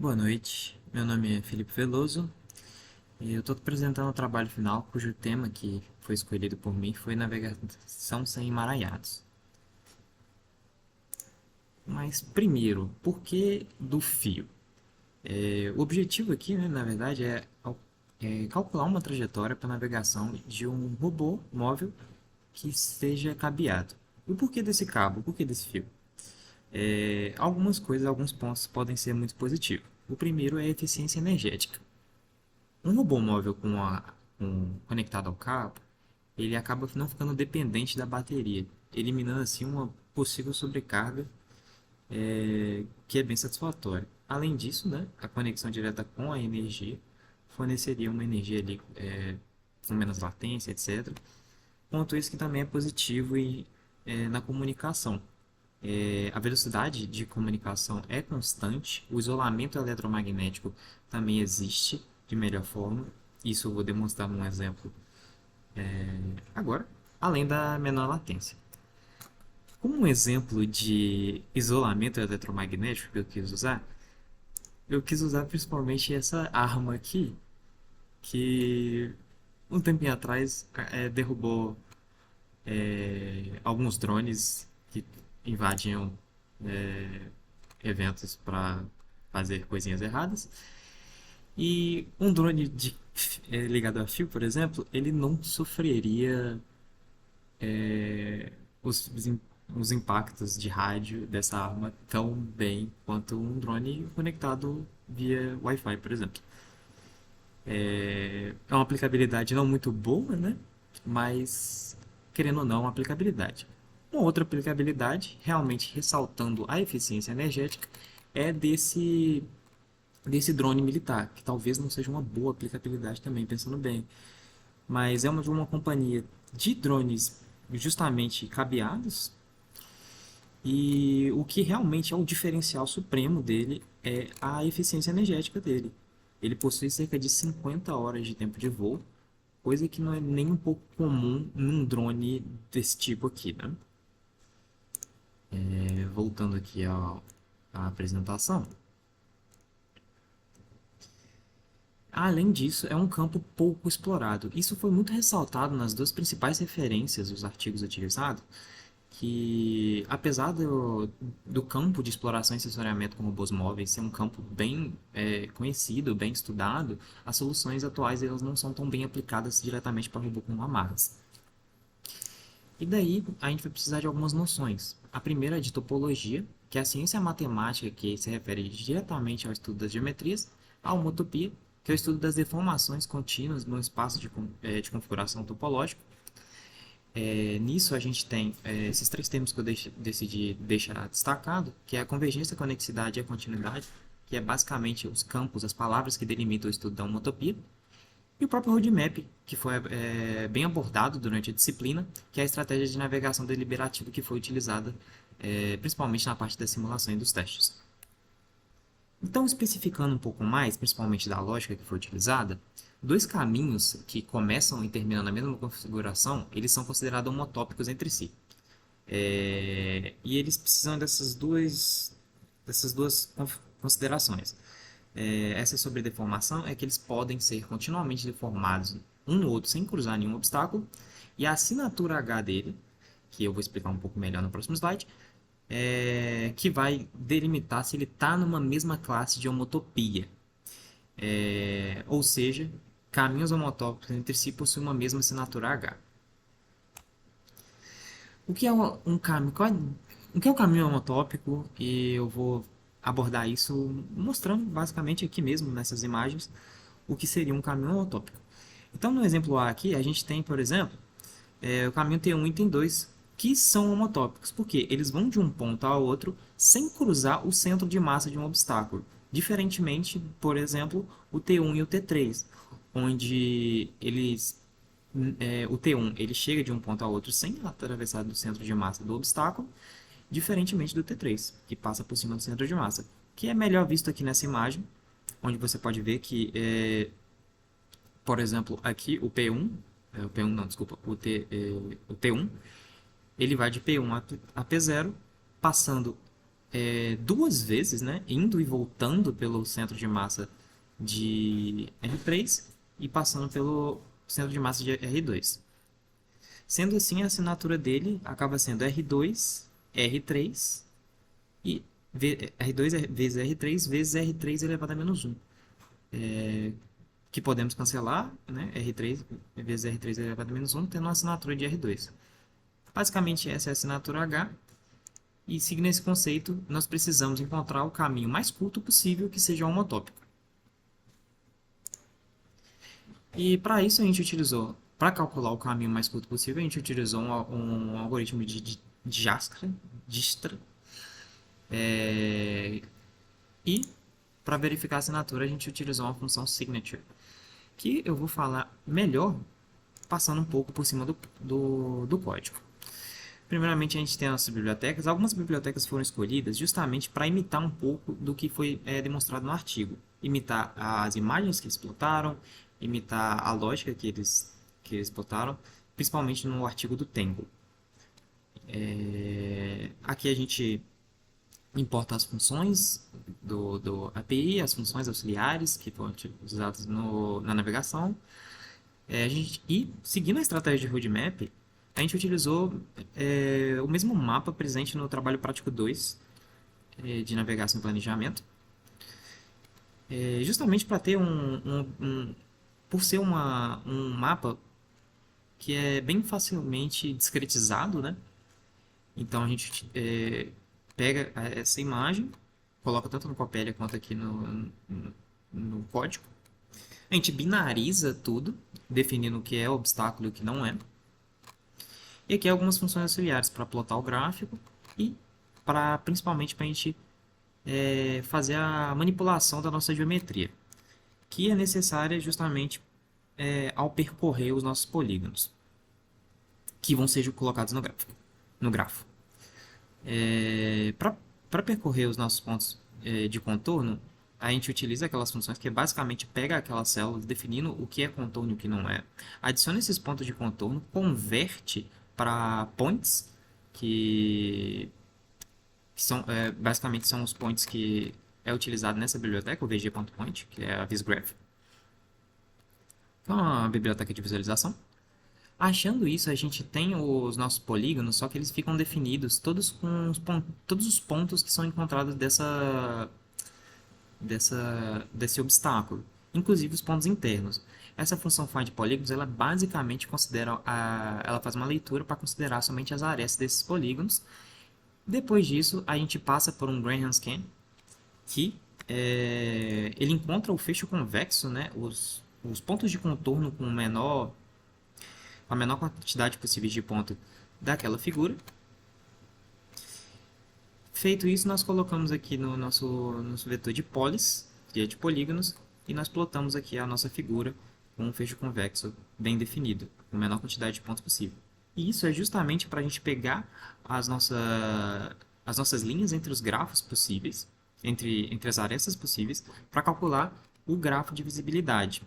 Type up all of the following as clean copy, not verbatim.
Boa noite, meu nome é Felipe Veloso e eu estou apresentando o trabalho final cujo tema que foi escolhido por mim foi navegação sem emaranhados. Mas primeiro, por que do fio? O objetivo aqui, né, na verdade, é calcular uma trajetória para navegação de um robô móvel que seja cabeado. E o porquê desse cabo? O porquê desse fio? Algumas coisas, alguns pontos podem ser muito positivos. O primeiro é a eficiência energética. Um robô móvel conectado ao cabo, ele acaba não ficando dependente da bateria, eliminando assim uma possível sobrecarga que é bem satisfatória. Além disso, né, a conexão direta com a energia forneceria uma energia ali com menos latência, etc. Ponto esse que também é positivo na comunicação. A velocidade de comunicação é constante, o isolamento eletromagnético também existe de melhor forma. Isso eu vou demonstrar num exemplo agora, além da menor latência. Como um exemplo de isolamento eletromagnético que eu quis usar principalmente essa arma aqui, que um tempinho atrás derrubou alguns drones que invadiam eventos para fazer coisinhas erradas. E um drone ligado a fio, por exemplo, ele não sofreria os, os impactos de rádio dessa arma tão bem quanto um drone conectado via Wi-Fi, por exemplo. É uma aplicabilidade não muito boa, né? Mas, querendo ou não, uma aplicabilidade. Uma outra aplicabilidade, realmente ressaltando a eficiência energética, é desse drone militar, que talvez não seja uma boa aplicabilidade também, pensando bem. Mas é uma de uma companhia de drones justamente cabeados, e o que realmente é o diferencial supremo dele é a eficiência energética dele. Ele possui cerca de 50 horas de tempo de voo, coisa que não é nem um pouco comum num drone desse tipo aqui, né? Voltando aqui à apresentação. Além disso, é um campo pouco explorado. Isso foi muito ressaltado nas duas principais referências dos artigos utilizados, que apesar do campo de exploração e sensoriamento com robôs móveis ser um campo bem conhecido, bem estudado, as soluções atuais elas não são tão bem aplicadas diretamente para robô com amarras. E daí a gente vai precisar de algumas noções. A primeira é de topologia, que é a ciência matemática que se refere diretamente ao estudo das geometrias, a homotopia, que é o estudo das deformações contínuas no espaço de configuração topológico. Nisso a gente tem esses três termos que eu decidi deixar destacado, que é a convergência, a conexidade e a continuidade, que é basicamente os campos, as palavras que delimitam o estudo da homotopia. E o próprio roadmap, que foi bem abordado durante a disciplina, que é a estratégia de navegação deliberativa que foi utilizada principalmente na parte da simulação e dos testes. Então, especificando um pouco mais, principalmente da lógica que foi utilizada, dois caminhos que começam e terminam na mesma configuração, eles são considerados homotópicos entre si. E eles precisam dessas duas considerações. Essa sobre deformação é que eles podem ser continuamente deformados um no outro sem cruzar nenhum obstáculo. E a assinatura H dele, que eu vou explicar um pouco melhor no próximo slide, que vai delimitar se ele está numa mesma classe de homotopia. Ou seja, caminhos homotópicos entre si possuem uma mesma assinatura H. O que é um caminho? O que é um caminho homotópico? E eu vou abordar isso mostrando basicamente aqui mesmo nessas imagens o que seria um caminho homotópico. Então, no exemplo A aqui, a gente tem, por exemplo, o caminho T1 e T2, que são homotópicos, porque eles vão de um ponto ao outro sem cruzar o centro de massa de um obstáculo. Diferentemente, por exemplo, o T1 e o T3, onde o T1 ele chega de um ponto ao outro sem atravessar do centro de massa do obstáculo, diferentemente do T3, que passa por cima do centro de massa, que é melhor visto aqui nessa imagem, onde você pode ver que, por exemplo, aqui o P1 não, desculpa, o T1, ele vai de P1 a P0, passando duas vezes, né, indo e voltando pelo centro de massa de R3 e passando pelo centro de massa de R2. Sendo assim, a assinatura dele acaba sendo R2, R3 e R2 vezes R3 vezes R3 elevado a menos 1, que podemos cancelar, né, R3 vezes R3 elevado a menos 1, tendo uma assinatura de R2. Basicamente, essa é a assinatura H. E seguindo esse conceito, nós precisamos encontrar o caminho mais curto possível que seja homotópico. E para isso a gente utilizou, para calcular o caminho mais curto possível, a gente utilizou um algoritmo de Dijkstra. E para verificar a assinatura a gente utilizou uma função signature, que eu vou falar melhor passando um pouco por cima do código. Primeiramente, a gente tem as bibliotecas. Algumas bibliotecas foram escolhidas justamente para imitar um pouco do que foi demonstrado no artigo. Imitar as imagens que eles plotaram, imitar a lógica que eles botaram, principalmente no artigo do Tangle. Aqui a gente importa as funções do API, as funções auxiliares que foram usadas na navegação. E, seguindo a estratégia de roadmap, a gente utilizou o mesmo mapa presente no trabalho prático 2 de navegação e planejamento, justamente para ter por ser um mapa que é bem facilmente discretizado, né? Então a gente pega essa imagem, coloca tanto no Coppelia quanto aqui no código. A gente binariza tudo, definindo o que é obstáculo e o que não é. E aqui algumas funções auxiliares para plotar o gráfico e principalmente para a gente fazer a manipulação da nossa geometria, que é necessária justamente ao percorrer os nossos polígonos, que vão ser colocados no grafo. Para percorrer os nossos pontos de contorno, a gente utiliza aquelas funções que basicamente pega aquelas células definindo o que é contorno e o que não é, adiciona esses pontos de contorno, converte para points, que são, basicamente são os points que é utilizado nessa biblioteca, o vg.point, que é a visgraph, que é uma biblioteca de visualização. Achando isso, a gente tem os nossos polígonos, só que eles ficam definidos todos com todos os pontos que são encontrados desse obstáculo, inclusive os pontos internos. Essa função find polígonos, ela basicamente ela faz uma leitura para considerar somente as arestas desses polígonos. Depois disso, a gente passa por um Graham scan, que ele encontra o fecho convexo, né, os pontos de contorno com a menor quantidade possível de ponto daquela figura. Feito isso, nós colocamos aqui no nosso vetor de polis, que é de polígonos, e nós plotamos aqui a nossa figura com um fecho convexo bem definido, com a menor quantidade de pontos possível. E isso é justamente para a gente pegar as nossas linhas entre os grafos possíveis, entre as arestas possíveis, para calcular o grafo de visibilidade.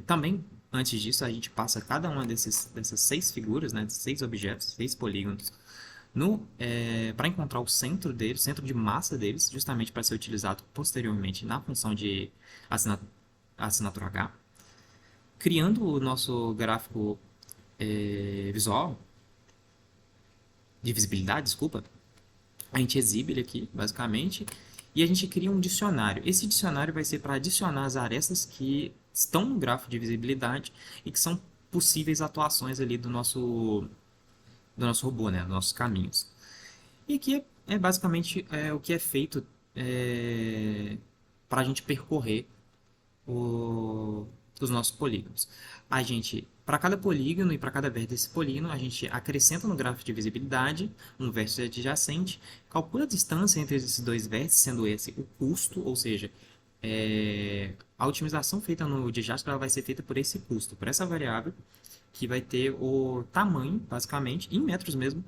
Também, antes disso, a gente passa cada uma dessas 6 figuras, né, 6 objetos, 6 polígonos, para encontrar o centro deles, o centro de massa deles, justamente para ser utilizado posteriormente na função de assinatura H, criando o nosso gráfico visual, de visibilidade, desculpa. A gente exibe ele aqui, basicamente, e a gente cria um dicionário. Esse dicionário vai ser para adicionar as arestas que estão no gráfico de visibilidade e que são possíveis atuações ali do nosso robô, né, dos nossos caminhos. E aqui é basicamente o que é feito para a gente percorrer os nossos polígonos. Para cada polígono e para cada vértice desse polígono, a gente acrescenta no gráfico de visibilidade um vértice adjacente, calcula a distância entre esses dois vértices, sendo esse o custo, ou seja, a otimização feita no Dijkstra vai ser feita por esse custo, por essa variável, que vai ter o tamanho, basicamente, em metros mesmo,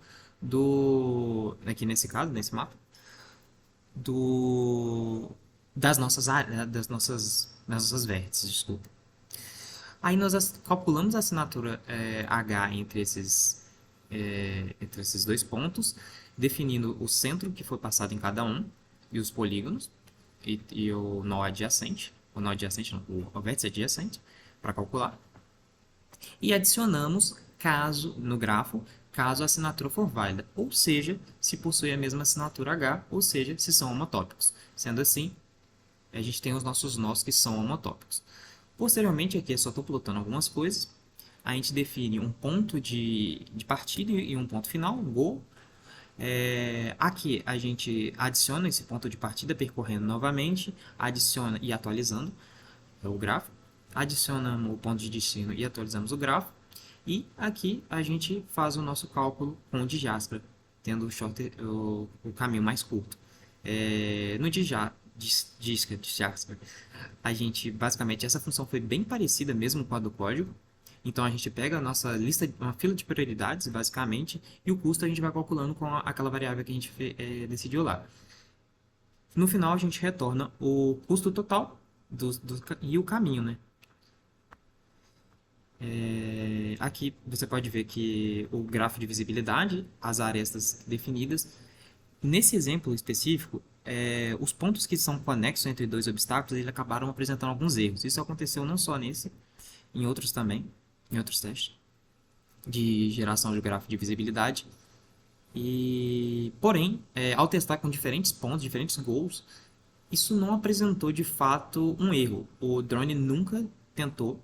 aqui nesse caso, nesse mapa, das nossas vértices, desculpa. Aí nós calculamos a assinatura H entre esses dois pontos definindo o centro que foi passado em cada um, e os polígonos, e o nó adjacente não, o vértice adjacente, para calcular. E adicionamos caso no grafo, caso a assinatura for válida, ou seja, se possui a mesma assinatura H, ou seja, se são homotópicos. Sendo assim, a gente tem os nossos nós que são homotópicos. Posteriormente, aqui eu só estou plotando algumas coisas. A gente define um ponto de partida e um ponto final, um goal. Aqui a gente adiciona esse ponto de partida percorrendo novamente, adiciona e atualizando o grafo, adicionamos o ponto de destino e atualizamos o grafo, e aqui a gente faz o nosso cálculo com o de Jasper, tendo o caminho mais curto. No de Jasper, a gente basicamente essa função foi bem parecida mesmo com a do código. Então a gente pega a nossa lista, uma fila de prioridades, basicamente, e o custo a gente vai calculando com aquela variável que a gente decidiu lá. No final a gente retorna o custo total e o caminho, né? Aqui você pode ver que o grafo de visibilidade, as arestas definidas. Nesse exemplo específico, os pontos que são conexos entre dois obstáculos, eles acabaram apresentando alguns erros. Isso aconteceu não só nesse, em outros também, em outros testes de geração de grafo de visibilidade. Porém, ao testar com diferentes pontos, diferentes goals, isso não apresentou de fato um erro. O drone nunca tentou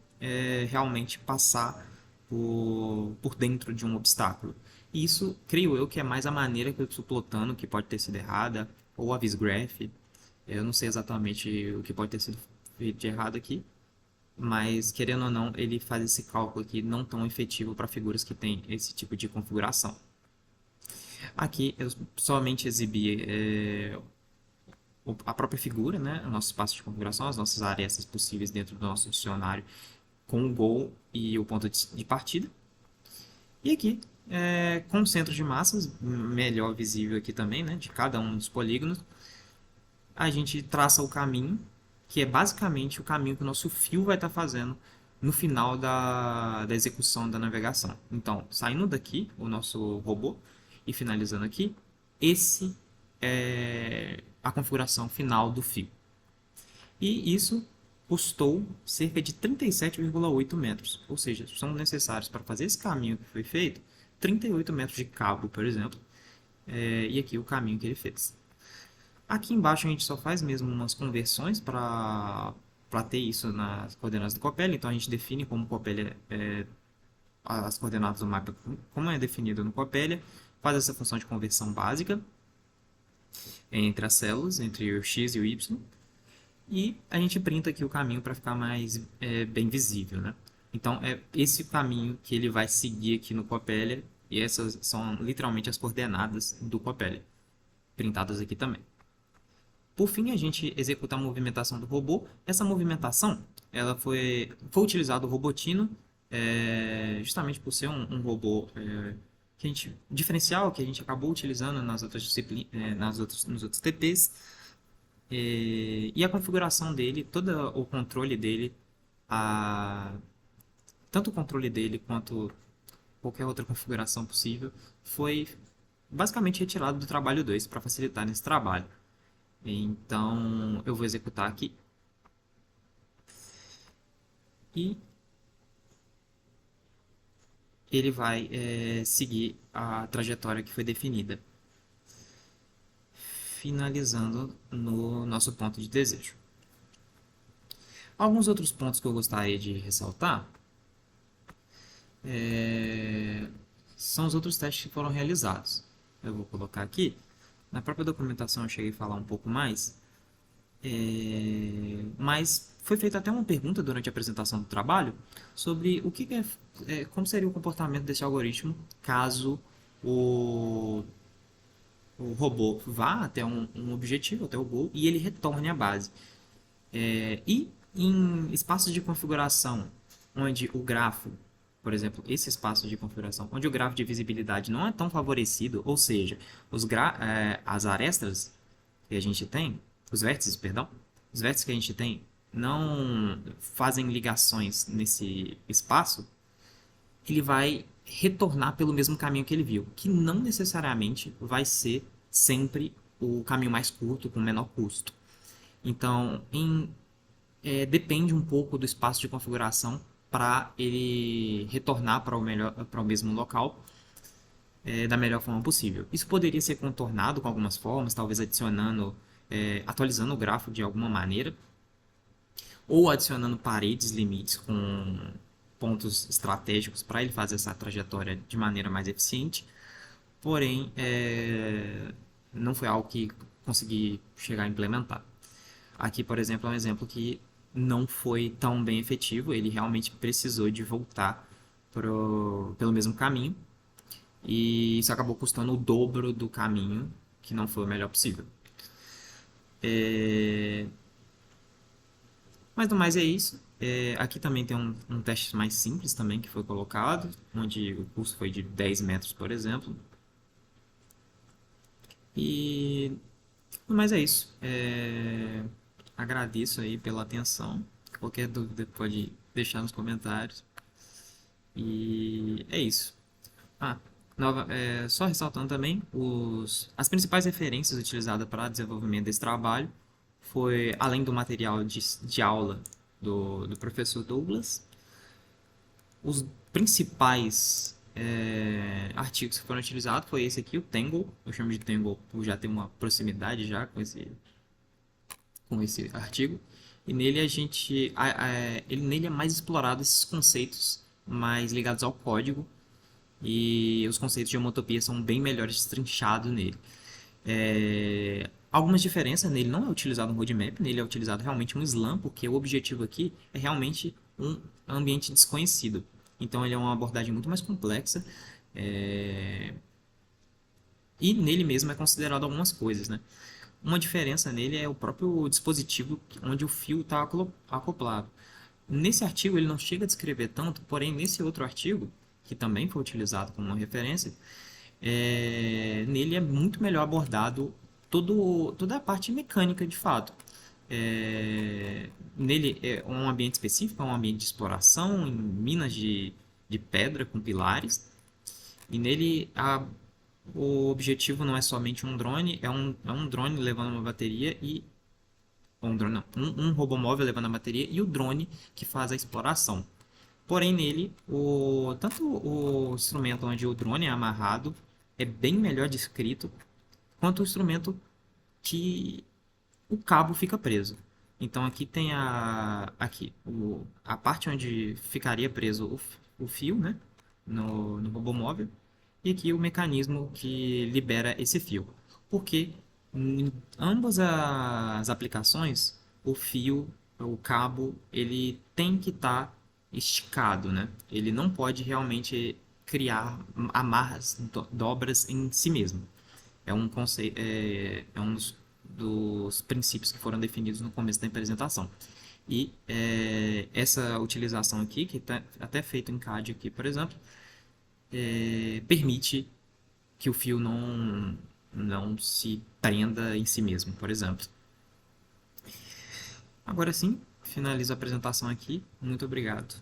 realmente passar por dentro de um obstáculo. E isso, creio eu, que é mais a maneira que eu estou plotando, que pode ter sido errada, ou a visgraph. Eu não sei exatamente o que pode ter sido feito de errado aqui, mas querendo ou não, ele faz esse cálculo aqui não tão efetivo para figuras que têm esse tipo de configuração. Aqui eu somente exibi a própria figura, né? O nosso espaço de configuração, as nossas arestas possíveis dentro do nosso dicionário, com o goal e o ponto de partida. E aqui, com o centro de massas, melhor visível aqui também, né? De cada um dos polígonos, a gente traça o caminho, que é basicamente o caminho que o nosso fio vai estar fazendo no final da execução da navegação. Então, saindo daqui, o nosso robô, e finalizando aqui, esse é a configuração final do fio. E isso custou cerca de 37,8 metros, ou seja, são necessários para fazer esse caminho que foi feito, 38 metros de cabo, por exemplo, e aqui o caminho que ele fez. Aqui embaixo a gente só faz mesmo umas conversões para ter isso nas coordenadas do Copel. Então a gente define como Copel as coordenadas do mapa, como é definido no Copel, faz essa função de conversão básica entre as células, entre o x e o y, e a gente printa aqui o caminho para ficar mais bem visível, né? Então é esse caminho que ele vai seguir aqui no Copel, e essas são literalmente as coordenadas do Copel, printadas aqui também. Por fim, a gente executa a movimentação do robô. Essa movimentação, ela foi utilizado o Robotino, justamente por ser um robô diferencial que a gente acabou utilizando nas outras nos outros TPs. E a configuração dele, todo o controle dele, tanto o controle dele quanto qualquer outra configuração possível, foi basicamente retirado do trabalho 2 para facilitar nesse trabalho. Então, eu vou executar aqui. E ele vai seguir a trajetória que foi definida, finalizando no nosso ponto de desejo. Alguns outros pontos que eu gostaria de ressaltar são os outros testes que foram realizados. Eu vou colocar aqui. Na própria documentação eu cheguei a falar um pouco mais, mas foi feita até uma pergunta durante a apresentação do trabalho sobre como seria o comportamento desse algoritmo caso o robô vá até um objetivo, até o goal, e ele retorne à base. E em espaços de configuração onde o grafo, por exemplo, esse espaço de configuração, onde o grafo de visibilidade não é tão favorecido, ou seja, as arestas que a gente tem, os vértices que a gente tem não fazem ligações nesse espaço, ele vai retornar pelo mesmo caminho que ele viu, que não necessariamente vai ser sempre o caminho mais curto, com menor custo. Então, depende um pouco do espaço de configuração para ele retornar para o mesmo local da melhor forma possível. Isso poderia ser contornado com algumas formas, talvez atualizando o grafo de alguma maneira, ou adicionando paredes limites com pontos estratégicos para ele fazer essa trajetória de maneira mais eficiente. Porém, não foi algo que consegui chegar a implementar. Aqui, por exemplo, é um exemplo que não foi tão bem efetivo. Ele realmente precisou de voltar pelo mesmo caminho. E isso acabou custando o dobro do caminho, que não foi o melhor possível. Mas no mais é isso. Aqui também tem um teste mais simples também que foi colocado, onde o custo foi de 10 metros, por exemplo. E no mais é isso. Agradeço aí pela atenção. Qualquer dúvida pode deixar nos comentários. E é isso. Ah, só ressaltando também, as principais referências utilizadas para desenvolvimento desse trabalho foi, além do material de aula do professor Douglas, os principais artigos que foram utilizados foi esse aqui, o Tangle. Eu chamo de Tangle por já ter uma proximidade já com esse artigo. E nele nele é mais explorado esses conceitos mais ligados ao código, e os conceitos de homotopia são bem melhores destrinchados nele. Algumas diferenças, nele não é utilizado um roadmap, nele é utilizado realmente um SLAM, porque o objetivo aqui é realmente um ambiente desconhecido. Então ele é uma abordagem muito mais complexa, e nele mesmo é considerado algumas coisas, né? Uma diferença nele é o próprio dispositivo onde o fio está acoplado. Nesse artigo ele não chega a descrever tanto, porém nesse outro artigo, que também foi utilizado como uma referência, nele é muito melhor abordado toda a parte mecânica de fato. Nele é um ambiente específico, é um ambiente de exploração em minas de pedra com pilares. E nele o objetivo não é somente um drone, é um drone levando uma bateria e um drone não, um robô móvel levando a bateria e o drone que faz a exploração. Porém, nele, tanto o instrumento onde o drone é amarrado é bem melhor descrito, quanto o instrumento que o cabo fica preso. Então aqui tem a parte onde ficaria preso o fio, né, no robô móvel, e aqui o mecanismo que libera esse fio. Porque em ambas as aplicações, o cabo, ele tem que estar esticado, né? Ele não pode realmente criar amarras, dobras em si mesmo. É um conceito, é um dos princípios que foram definidos no começo da apresentação. E essa utilização aqui, que está até feito em CAD aqui, por exemplo, permite que o fio não se prenda em si mesmo, por exemplo. Agora sim, finalizo a apresentação aqui. Muito obrigado.